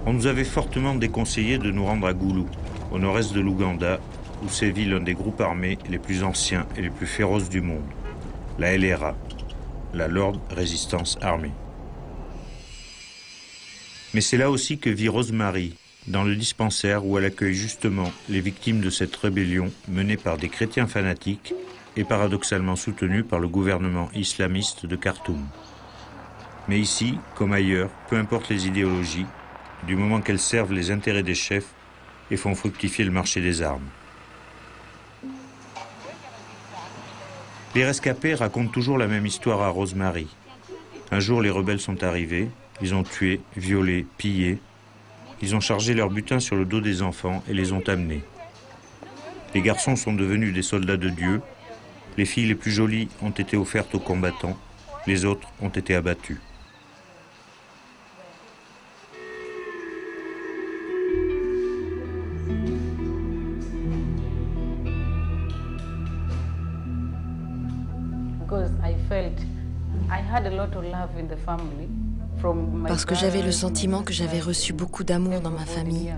On nous avait fortement déconseillé de nous rendre à Gulu, au nord-est de l'Ouganda, où sévit l'un des groupes armés les plus anciens et les plus féroces du monde, la LRA, la Lord Resistance Army. Mais c'est là aussi que vit Rosemary, dans le dispensaire où elle accueille justement les victimes de cette rébellion menée par des chrétiens fanatiques et paradoxalement soutenus par le gouvernement islamiste de Khartoum. Mais ici, comme ailleurs, peu importe les idéologies, du moment qu'elles servent les intérêts des chefs et font fructifier le marché des armes. Les rescapés racontent toujours la même histoire à Rosemary. Un jour, les rebelles sont arrivés, ils ont tué, violé, pillé. Ils ont chargé leur butin sur le dos des enfants et les ont amenés. Les garçons sont devenus des soldats de Dieu. Les filles les plus jolies ont été offertes aux combattants. Les autres ont été abattues. Parce que j'avais le sentiment que j'avais reçu beaucoup d'amour dans ma famille,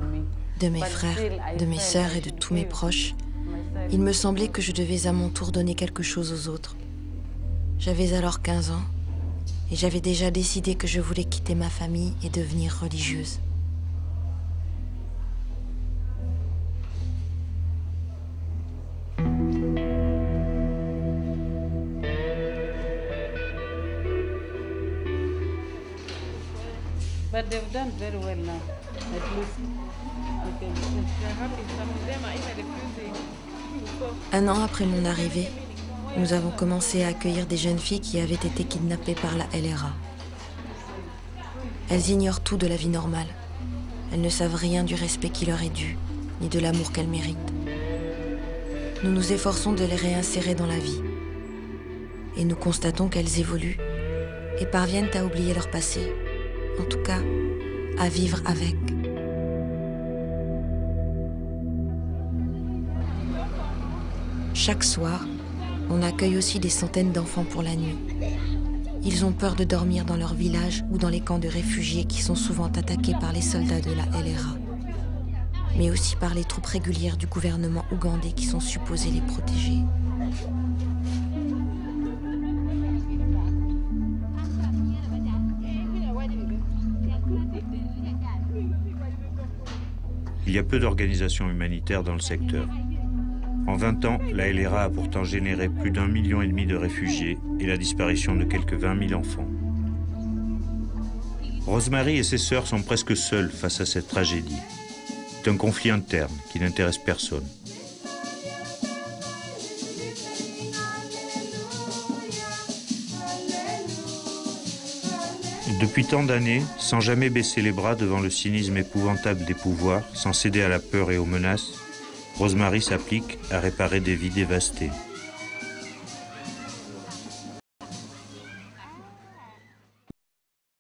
de mes frères, de mes sœurs et de tous mes proches. Il me semblait que je devais à mon tour donner quelque chose aux autres. J'avais alors 15 ans et j'avais déjà décidé que je voulais quitter ma famille et devenir religieuse. But they've done very well now, at least. They're happy. Some of them are even refusing. Un an après mon arrivée, nous avons commencé à accueillir des jeunes filles qui avaient été kidnappées par la LRA. Elles ignorent tout de la vie normale. Elles ne savent rien du respect qui leur est dû, ni de l'amour qu'elles méritent. Nous nous efforçons de les réinsérer dans la vie. Et nous constatons qu'elles évoluent et parviennent à oublier leur passé. En tout cas, à vivre avec. Chaque soir, on accueille aussi des centaines d'enfants pour la nuit. Ils ont peur de dormir dans leur village ou dans les camps de réfugiés qui sont souvent attaqués par les soldats de la LRA, mais aussi par les troupes régulières du gouvernement ougandais qui sont supposées les protéger. Il y a peu d'organisations humanitaires dans le secteur. En 20 ans, la LRA a pourtant généré plus d'1,5 million de réfugiés et la disparition de quelques 20 000 enfants. Rosemary et ses sœurs sont presque seules face à cette tragédie. C'est un conflit interne qui n'intéresse personne. Depuis tant d'années, sans jamais baisser les bras devant le cynisme épouvantable des pouvoirs, sans céder à la peur et aux menaces, Rosemary s'applique à réparer des vies dévastées.